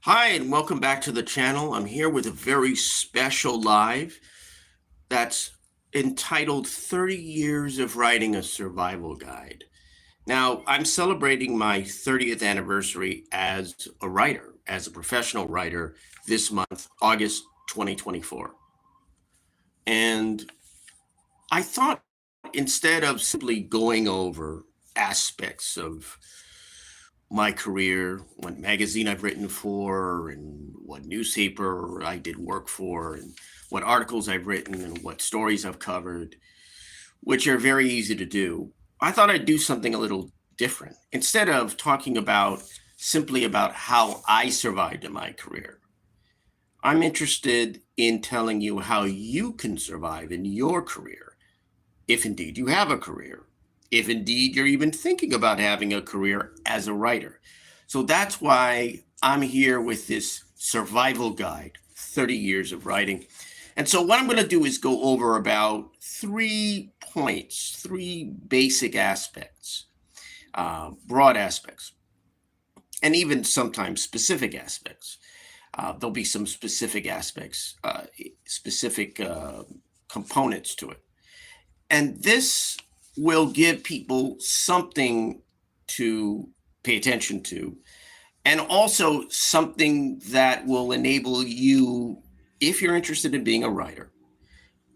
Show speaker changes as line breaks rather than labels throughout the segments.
Hi, and welcome back to the channel. I'm here with a very special live that's entitled 30 Years of Writing a Survival Guide. Now, I'm celebrating my 30th anniversary as a writer, as a professional writer this month, August 2024. And I thought instead of simply going over aspects of my career, what magazine I've written for, and what newspaper I did work for, and what articles I've written, and what stories I've covered, which are very easy to do. I thought I'd do something a little different. Instead of talking about simply about how I survived in my career, I'm interested in telling you how you can survive in your career, if indeed you have a career, if indeed you're even thinking about having a career as a writer. So that's why I'm here with this survival guide, 30 years of writing. And so what I'm going to do is go over about 3 points, 3 basic aspects, broad aspects, and even sometimes specific aspects. There'll be some specific aspects, specific components to it. And this will give people something to pay attention to, and also something that will enable you, if you're interested in being a writer,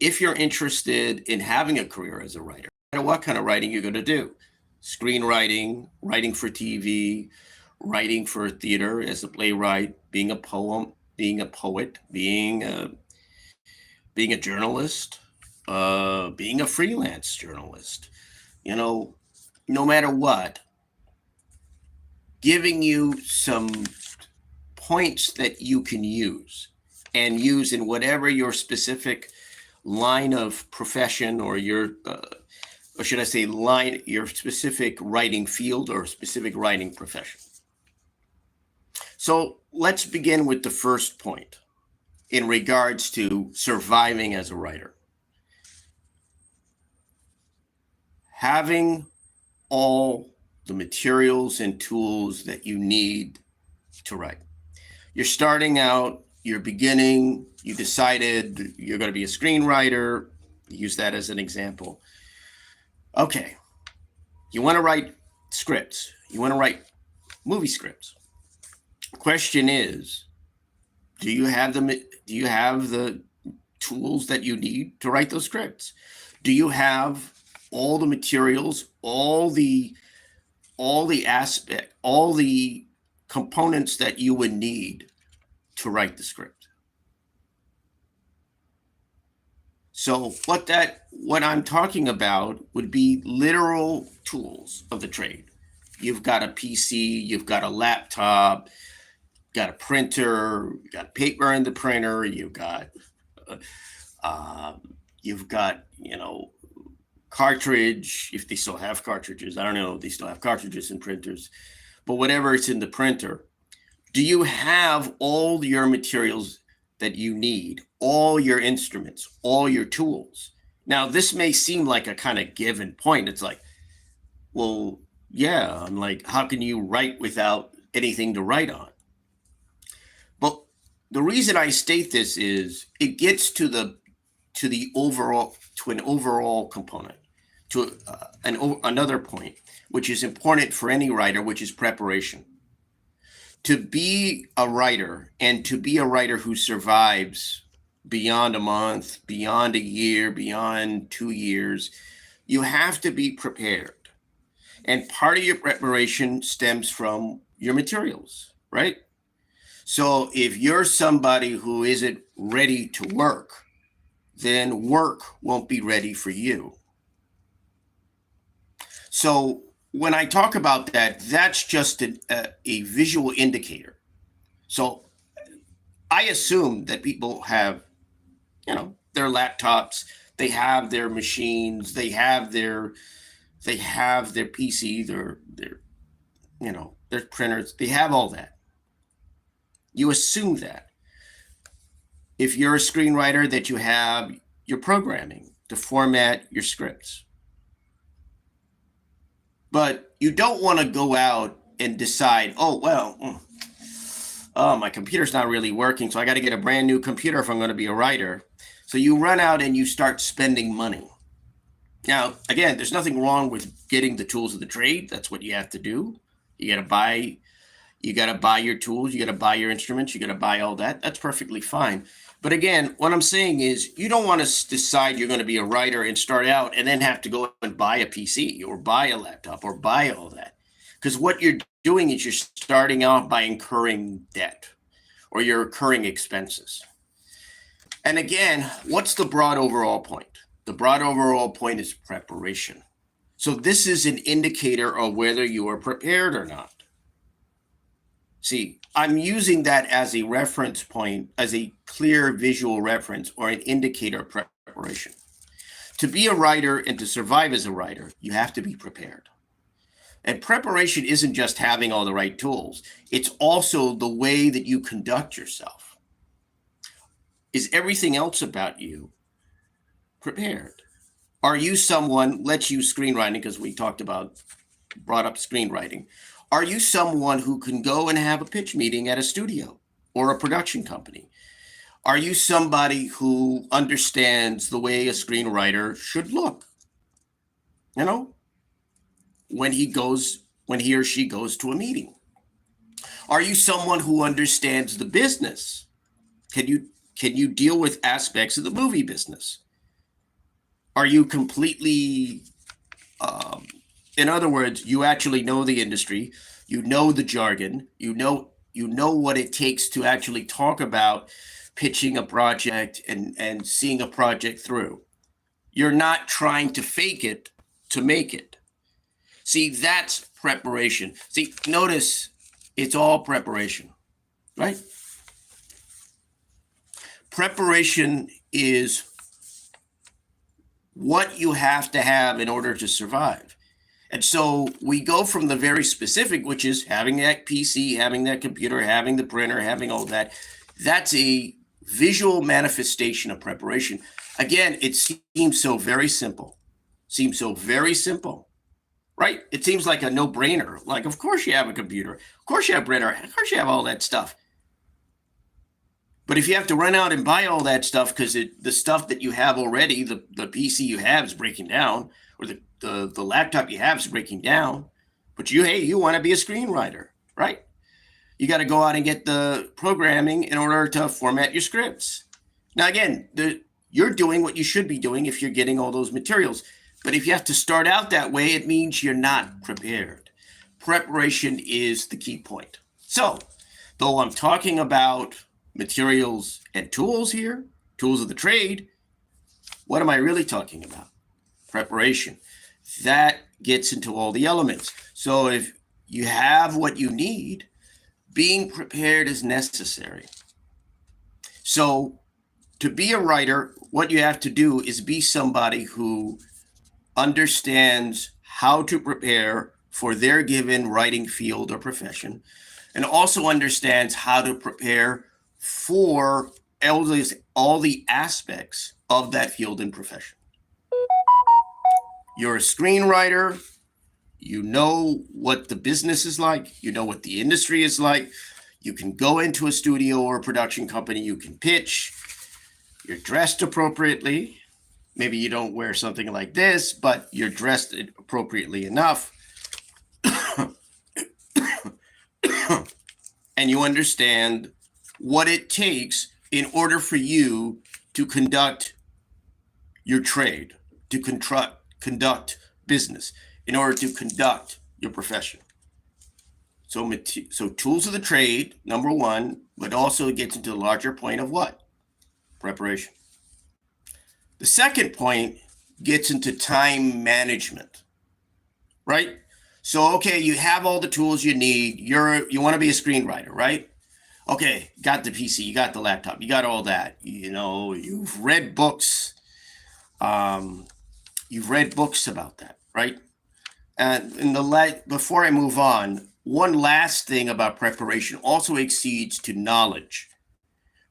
if you're interested in having a career as a writer, no matter what kind of writing you're going to do, screenwriting, writing for TV, writing for theater as a playwright, being a poet, being a journalist, being a freelance journalist, you know, no matter what, giving you some points that you can use and use in whatever your specific line of profession or or should I say your specific writing field or specific writing profession. So let's begin with the first point in regards to surviving as a writer. Having all the materials and tools that you need to write. You're starting out, you're beginning, you decided you're going to be a screenwriter, use that as an example. Okay, you want to write scripts, you want to write movie scripts. Question is, do you have the tools that you need to write those scripts? Do you have all the materials, all the components that you would need to write the script? So what I'm talking about would be literal tools of the trade. You've got a PC, you've got a laptop, got a printer, you've got paper in the printer, you've got cartridge, if they still have cartridges. I don't know if they still have cartridges in printers, but whatever it's in the printer, do you have all your materials that you need, all your instruments, all your tools? Now, this may seem like a kind of given point. It's like, well, yeah, I'm like, how can you write without anything to write on? But the reason I state this is it gets to an overall component, to another point, which is important for any writer, which is preparation. To be a writer, and to be a writer who survives beyond a month, beyond a year, beyond 2 years, you have to be prepared. And part of your preparation stems from your materials, right? So if you're somebody who isn't ready to work, then work won't be ready for you. So when I talk about that, that's just a visual indicator. So I assume that people have, their laptops, they have their machines, they have their PC, their printers, they have all that. You assume that. If you're a screenwriter, that you have your programming to format your scripts. But you don't want to go out and decide, oh, well, oh, my computer's not really working, so I got to get a brand new computer if I'm going to be a writer. So you run out and you start spending money. Now, again, there's nothing wrong with getting the tools of the trade. That's what you have to do. You got to buy your tools, you got to buy your instruments, you got to buy all that. That's perfectly fine. But again, what I'm saying is you don't want to decide you're going to be a writer and start out and then have to go and buy a PC or buy a laptop or buy all that. Because what you're doing is you're starting out by incurring debt or you're incurring expenses. And again, what's the broad overall point? The broad overall point is preparation. So this is an indicator of whether you are prepared or not. See, I'm using that as a reference point, as a clear visual reference or an indicator of preparation. To be a writer and to survive as a writer, you have to be prepared. And preparation isn't just having all the right tools. It's also the way that you conduct yourself. Is everything else about you prepared? Are you someone, let's use screenwriting because we brought up screenwriting. Are you someone who can go and have a pitch meeting at a studio or a production company? Are you somebody who understands the way a screenwriter should look? You know, when he or she goes to a meeting? Are you someone who understands the business? Can you deal with aspects of the movie business? Are you completely, in other words, you actually know the industry, you know the jargon, you know what it takes to actually talk about pitching a project and seeing a project through. You're not trying to fake it to make it. See, that's preparation. See, notice it's all preparation, right? Preparation is what you have to have in order to survive. And so we go from the very specific, which is having that PC, having that computer, having the printer, having all that. That's a visual manifestation of preparation. Again, it seems so very simple. Right? It seems like a no-brainer. Like, of course you have a computer. Of course you have a printer. Of course you have all that stuff. But if you have to run out and buy all that stuff because the stuff that you have already, the PC you have is breaking down, or the laptop you have is breaking down, but you want to be a screenwriter, right? You got to go out and get the programming in order to format your scripts. Now, again, you're doing what you should be doing if you're getting all those materials. But if you have to start out that way, it means you're not prepared. Preparation is the key point. So, though I'm talking about materials and tools here, tools of the trade, what am I really talking about? Preparation. That gets into all the elements. So if you have what you need, being prepared is necessary. So to be a writer, what you have to do is be somebody who understands how to prepare for their given writing field or profession, and also understands how to prepare for all the aspects of that field and profession. You're a screenwriter, you know what the business is like, you know what the industry is like. You can go into a studio or a production company, you can pitch, you're dressed appropriately. Maybe you don't wear something like this, but you're dressed appropriately enough. And you understand what it takes in order for you to conduct your trade, to conduct business, in order to conduct your profession. So tools of the trade, number one, but also it gets into the larger point of what? Preparation. The second point gets into time management, right? So, okay, you have all the tools you need. You want to be a screenwriter, right? Okay, got the PC, you got the laptop, you got all that. You know, you've read books. You've read books about that, right? And before I move on, one last thing about preparation also exceeds to knowledge,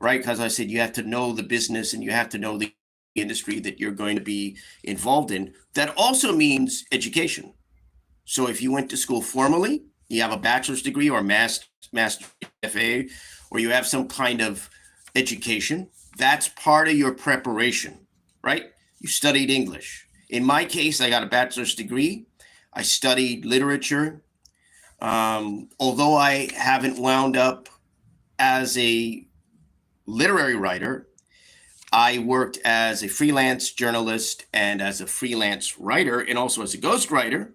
right? Because I said you have to know the business and you have to know the industry that you're going to be involved in. That also means education. So if you went to school formally, you have a bachelor's degree or master FA or you have some kind of education, that's part of your preparation, right? You studied English. In my case, I got a bachelor's degree. I studied literature. Although I haven't wound up as a literary writer, I worked as a freelance journalist and as a freelance writer, and also as a ghostwriter.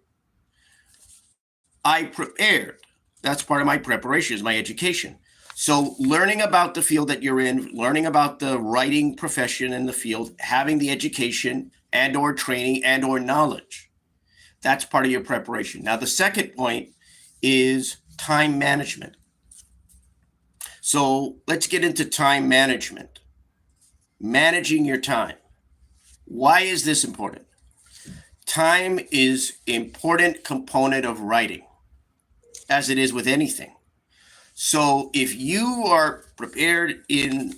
I prepared. That's part of my preparation, is my education. So learning about the field that you're in, learning about the writing profession in the field, having the education and or training and or knowledge, that's part of your preparation. Now, the second point is time management. So let's get into time management. Managing your time. Why is this important? Time is an important component of writing, as it is with anything. So if you are prepared in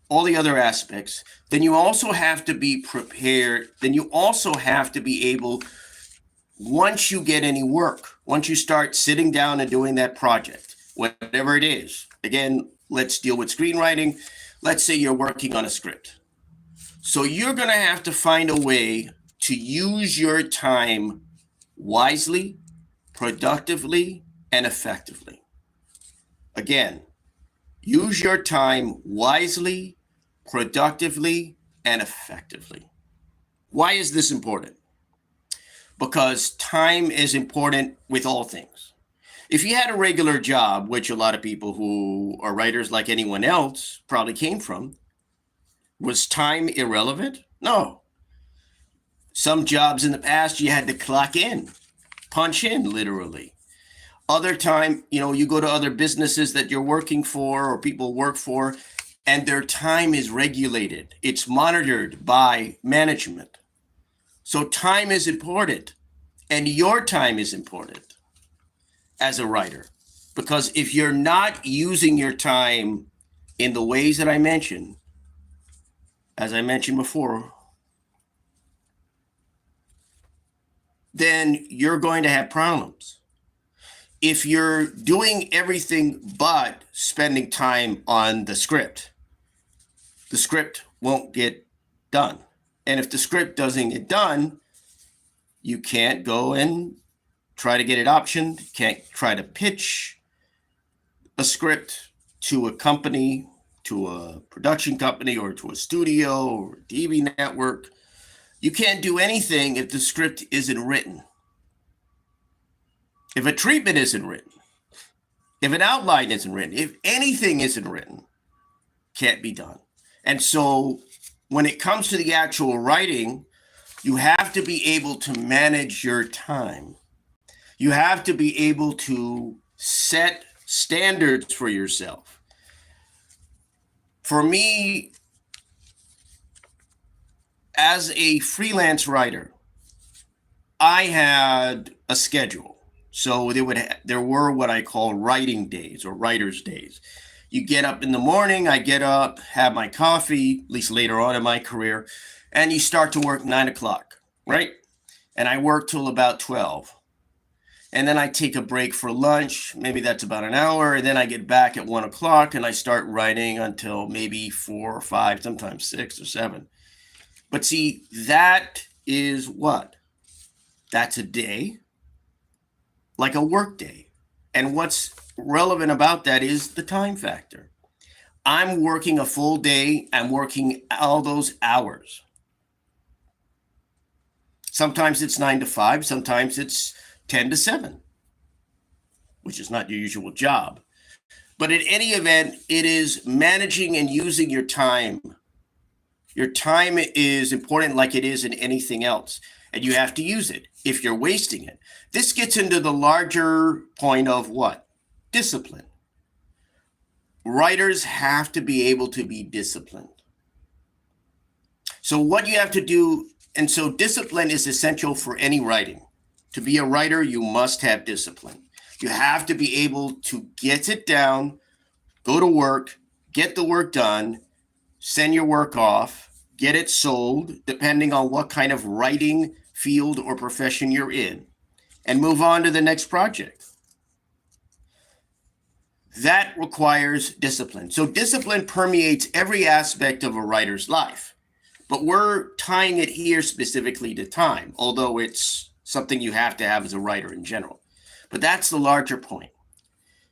all the other aspects, then you also have to be prepared. Then you also have to be able, once you get any work, once you start sitting down and doing that project, whatever it is, again, let's deal with screenwriting. Let's say you're working on a script. So you're going to have to find a way to use your time wisely, productively, and effectively. Again, use your time wisely, productively, and effectively. Why is this important? Because time is important with all things. If you had a regular job, which a lot of people who are writers like anyone else probably came from, was time irrelevant? No. Some jobs in the past, you had to clock in, punch in, literally. Other time, you go to other businesses that you're working for or people work for, and their time is regulated. It's monitored by management. So time is important, and your time is important as a writer, because if you're not using your time in the ways that I mentioned, as I mentioned before, then you're going to have problems. If you're doing everything but spending time on the script won't get done. And if the script doesn't get done, you can't go and try to get it optioned, can't try to pitch a script to a company, to a production company, or to a studio or a TV network. You can't do anything if the script isn't written. If a treatment isn't written, if an outline isn't written, if anything isn't written, can't be done. And so when it comes to the actual writing, you have to be able to manage your time. You have to be able to set standards for yourself. For me, as a freelance writer, I had a schedule. So there were what I call writing days or writer's days. You get up in the morning, I get up, have my coffee, at least later on in my career, and you start to work 9 o'clock, right? And I work till about 12. And then I take a break for lunch. Maybe that's about an hour. And then I get back at 1 o'clock and I start writing until maybe 4 or 5, sometimes 6 or 7. But see, that is what? That's a day, like a work day. And what's relevant about that is the time factor. I'm working a full day. I'm working all those hours. Sometimes it's 9 to 5. Sometimes it's 10 to 7, which is not your usual job. But in any event, it is managing and using your time. Your time is important like it is in anything else, and you have to use it if you're wasting it. This gets into the larger point of what? Discipline. Writers have to be able to be disciplined. So what you have to do, and so discipline is essential for any writing. To be a writer, you must have discipline. You have to be able to get it down, go to work, get the work done, send your work off, get it sold, depending on what kind of writing field or profession you're in, and move on to the next project. that requires discipline. So discipline permeates every aspect of a writer's life, but we're tying it here specifically to time, although it's something you have to have as a writer in general. But that's the larger point.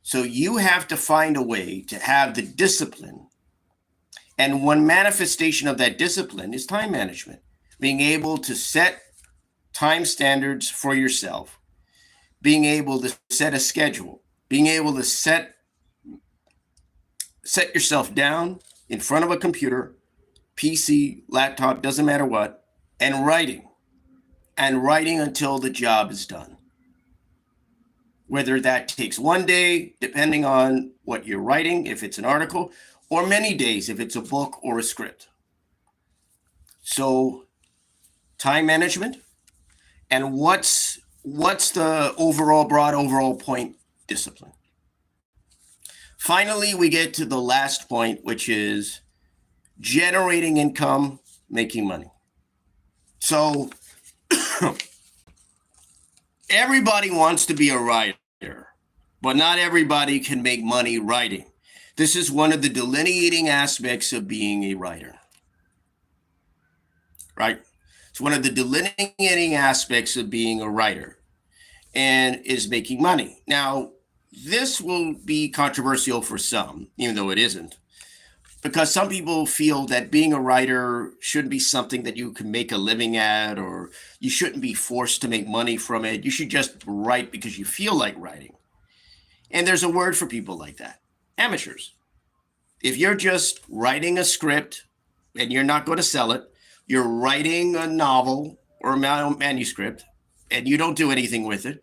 So you have to find a way to have the discipline. And one manifestation of that discipline is time management, being able to set time standards for yourself, being able to set a schedule, being able to set yourself down in front of a computer, PC, laptop, doesn't matter what, and writing until the job is done. Whether that takes one day, depending on what you're writing, if it's an article, or many days, if it's a book or a script. So time management, and what's the broad overall point? Discipline. Finally, we get to the last point, which is generating income, making money. So everybody wants to be a writer, but not everybody can make money writing. This is one of the delineating aspects of being a writer, right? It's one of the delineating aspects of being a writer, and is making money. Now, this will be controversial for some, even though it isn't, because some people feel that being a writer shouldn't be something that you can make a living at, or you shouldn't be forced to make money from it. You should just write because you feel like writing. And there's a word for people like that: amateurs. If you're just writing a script and you're not going to sell it, you're writing a novel or a manuscript and you don't do anything with it,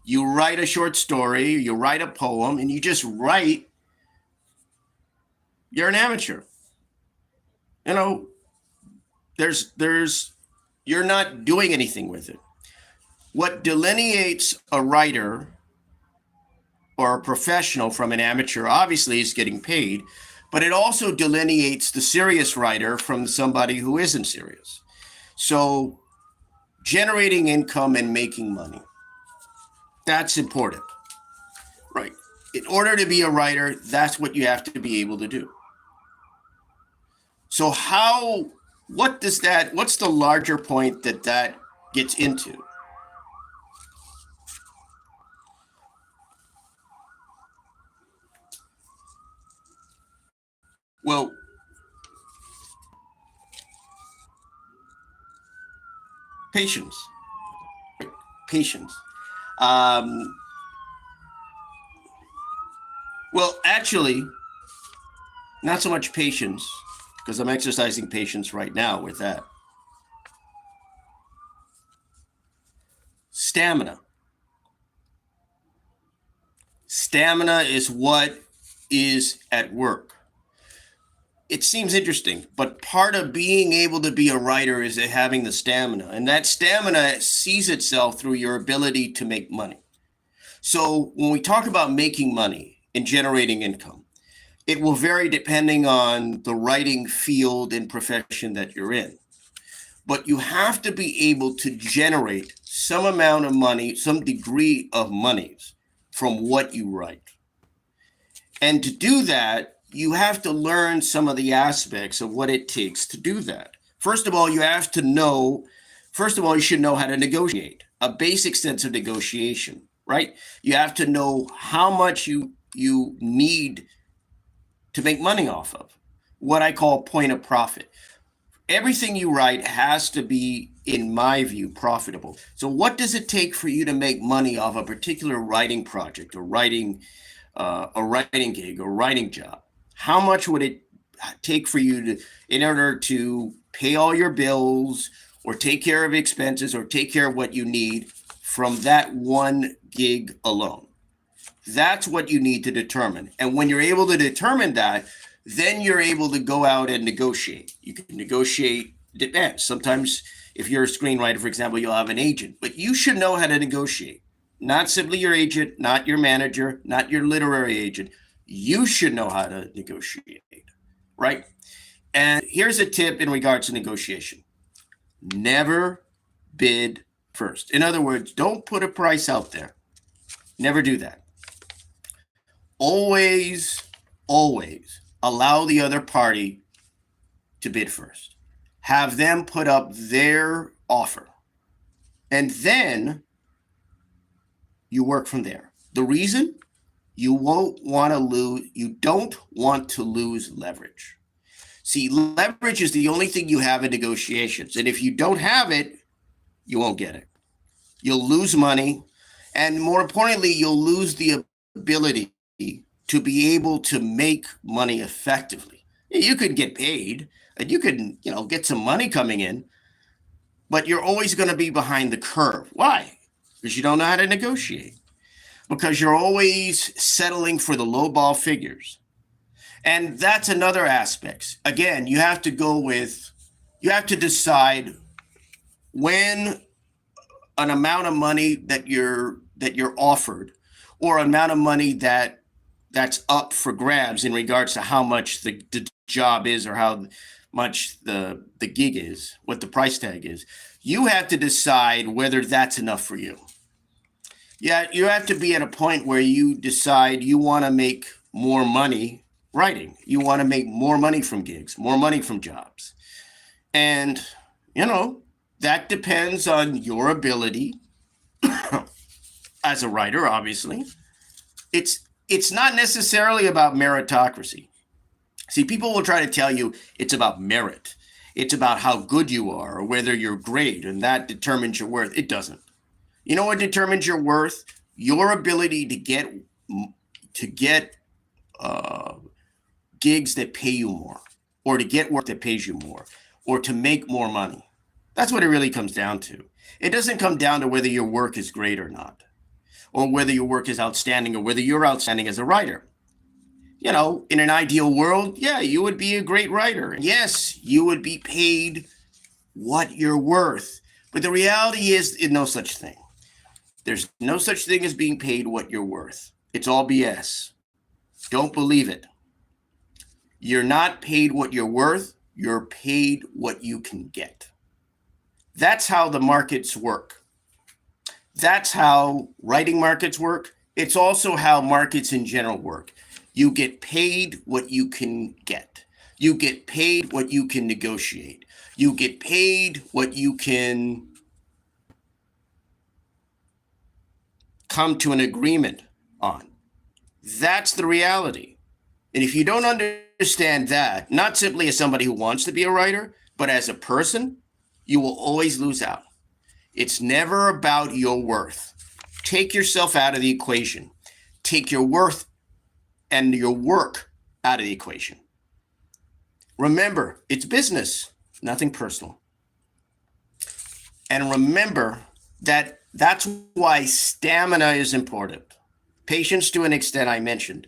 you write a short story, you write a poem, and you just write, you're an amateur. You know, you're not doing anything with it. What delineates a writer or a professional from an amateur, obviously, is getting paid, but it also delineates the serious writer from somebody who isn't serious. So generating income and making money, that's important, right? In order to be a writer, that's what you have to be able to do. So what's the larger point that gets into? Well, patience. Well, actually, not so much patience, because I'm exercising patience right now with that. Stamina. Stamina is what is at work. It seems interesting, but part of being able to be a writer is having the stamina, and that stamina sees itself through your ability to make money. So when we talk about making money and generating income, it will vary depending on the writing field and profession that you're in. But you have to be able to generate some amount of money, some degree of monies from what you write. And to do that, you have to learn some of the aspects of what it takes to do that. First of all, you should know how to negotiate, a basic sense of negotiation, right? You have to know how much you need to make money off of, what I call point of profit. Everything you write has to be, in my view, profitable. So what does it take for you to make money off a particular writing project or writing gig or writing job? How much would it take for you in order to pay all your bills or take care of expenses or take care of what you need from that one gig alone? That's what you need to determine. And when you're able to determine that, then you're able to go out and negotiate. You can negotiate, depends. Sometimes if you're a screenwriter, for example, you'll have an agent, but you should know how to negotiate. Not simply your agent, not your manager, not your literary agent. You should know how to negotiate, right? And here's a tip in regards to negotiation. Never bid first. In other words, don't put a price out there. Never do that. always, always allow the other party to bid first. Have them put up their offer. And then you work from there. The reason? You don't want to lose leverage. See, leverage is the only thing you have in negotiations. And if you don't have it, you won't get it. You'll lose money. And more importantly, you'll lose the ability to be able to make money effectively. You could get paid and you could, get some money coming in, but you're always going to be behind the curve. Why? Because you don't know how to negotiate. Because you're always settling for the low ball figures. And that's another aspect. Again, you have to decide when an amount of money that you're offered, or amount of money that's up for grabs in regards to how much the job is, or how much the gig is, what the price tag is. You have to decide whether that's enough for you. Yeah, you have to be at a point where you decide you want to make more money writing. You want to make more money from gigs, more money from jobs. And, that depends on your ability as a writer, obviously. It's not necessarily about meritocracy. See, people will try to tell you it's about merit. It's about how good you are or whether you're great, and that determines your worth. It doesn't. You know what determines your worth? Your ability to get gigs that pay you more, or to get work that pays you more, or to make more money. That's what it really comes down to. It doesn't come down to whether your work is great or not, or whether your work is outstanding, or whether you're outstanding as a writer. In an ideal world, yeah, you would be a great writer. Yes, you would be paid what you're worth. But the reality is, there's no such thing. There's no such thing as being paid what you're worth. It's all BS. Don't believe it. You're not paid what you're worth. You're paid what you can get. That's how the markets work. That's how writing markets work. It's also how markets in general work. You get paid what you can get. You get paid what you can negotiate. You get paid what you can come to an agreement on. That's the reality. And if you don't understand that, not simply as somebody who wants to be a writer, but as a person, you will always lose out. It's never about your worth. Take yourself out of the equation. Take your worth and your work out of the equation. Remember, it's business, nothing personal. And remember that's why stamina is important. Patience to an extent I mentioned,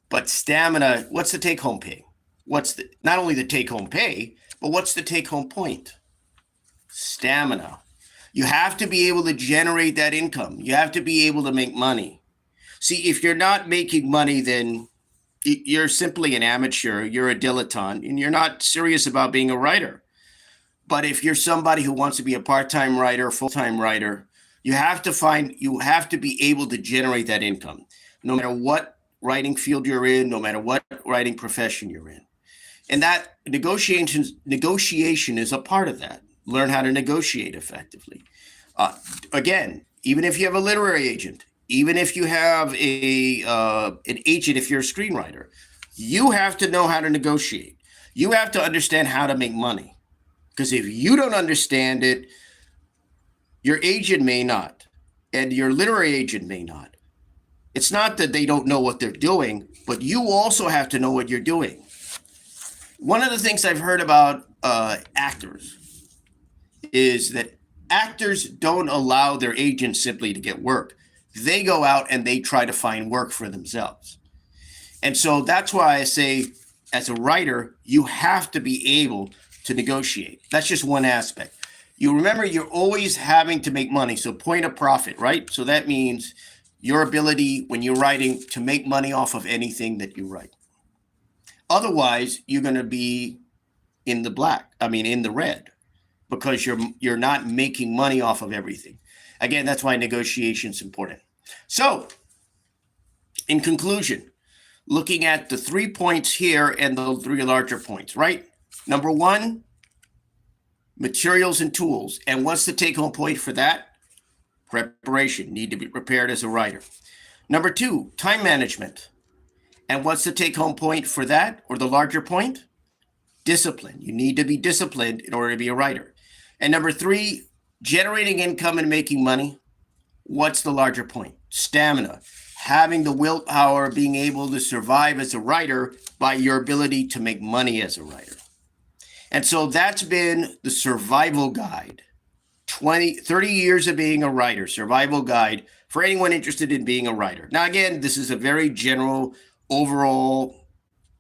but stamina, what's the take-home pay? Not only the take-home pay, but what's the take-home point? Stamina. You have to be able to generate that income. You have to be able to make money. See, if you're not making money, then you're simply an amateur, you're a dilettante, and you're not serious about being a writer. But if you're somebody who wants to be a part-time writer, full-time writer, you have to be able to generate that income, no matter what writing field you're in, no matter what writing profession you're in. And that negotiation is a part of that. Learn how to negotiate effectively. Again, even if you have a literary agent, even if you have an agent, if you're a screenwriter, you have to know how to negotiate. You have to understand how to make money. Because if you don't understand it, your agent may not, and your literary agent may not. It's not that they don't know what they're doing, but you also have to know what you're doing. One of the things I've heard about actors is that actors don't allow their agents simply to get work. They go out and they try to find work for themselves. And so that's why I say, as a writer, you have to be able to negotiate. That's just one aspect. You remember, you're always having to make money. So point of profit, right? So that means your ability when you're writing to make money off of anything that you write. Otherwise, you're going to be in the red, because you're not making money off of everything. Again, that's why negotiation is important. So, in conclusion, looking at the 3 points here and the 3 larger points, right? Number 1, materials and tools. And what's the take-home point for that? Preparation, need to be prepared as a writer. Number 2, time management. And what's the take-home point for that, or the larger point? Discipline. You need to be disciplined in order to be a writer. And number 3, generating income and making money. What's the larger point? Stamina. Having the willpower, being able to survive as a writer by your ability to make money as a writer. And so that's been the survival guide. 30 years of being a writer, survival guide for anyone interested in being a writer. Now, again, this is a very general overall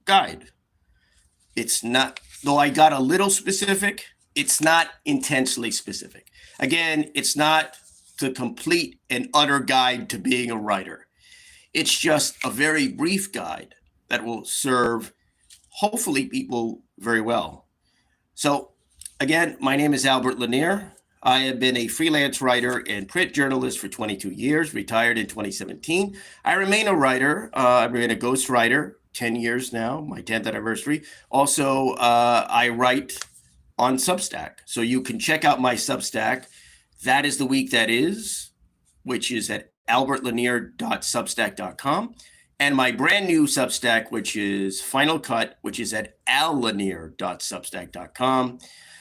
guide. It's not, though I got a little specific, it's not intensely specific. Again, it's not the complete and utter guide to being a writer. It's just a very brief guide that will serve, hopefully, people very well. So, again, my name is Albert Lanier. I have been a freelance writer and print journalist for 22 years, retired in 2017. I remain a writer. I've been a ghost writer, 10 years now, my 10th anniversary. Also, I write on Substack. So you can check out my Substack. That is the week that is, which is at albertlanier.substack.com. And my brand new Substack, which is Final Cut, which is at allanier.substack.com.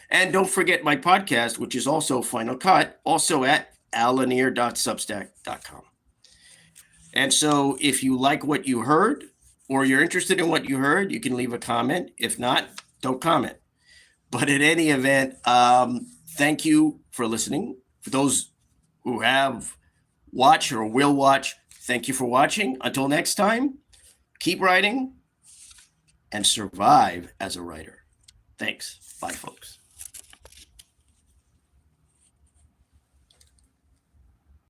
And don't forget my podcast, which is also Final Cut, also at allanier.substack.com. And so if you like what you heard, or you're interested in what you heard, you can leave a comment. If not, don't comment. But in any event, thank you for listening. For those who have watched or will watch, thank you for watching. Until next time, keep writing and survive as a writer. Thanks. Bye, folks.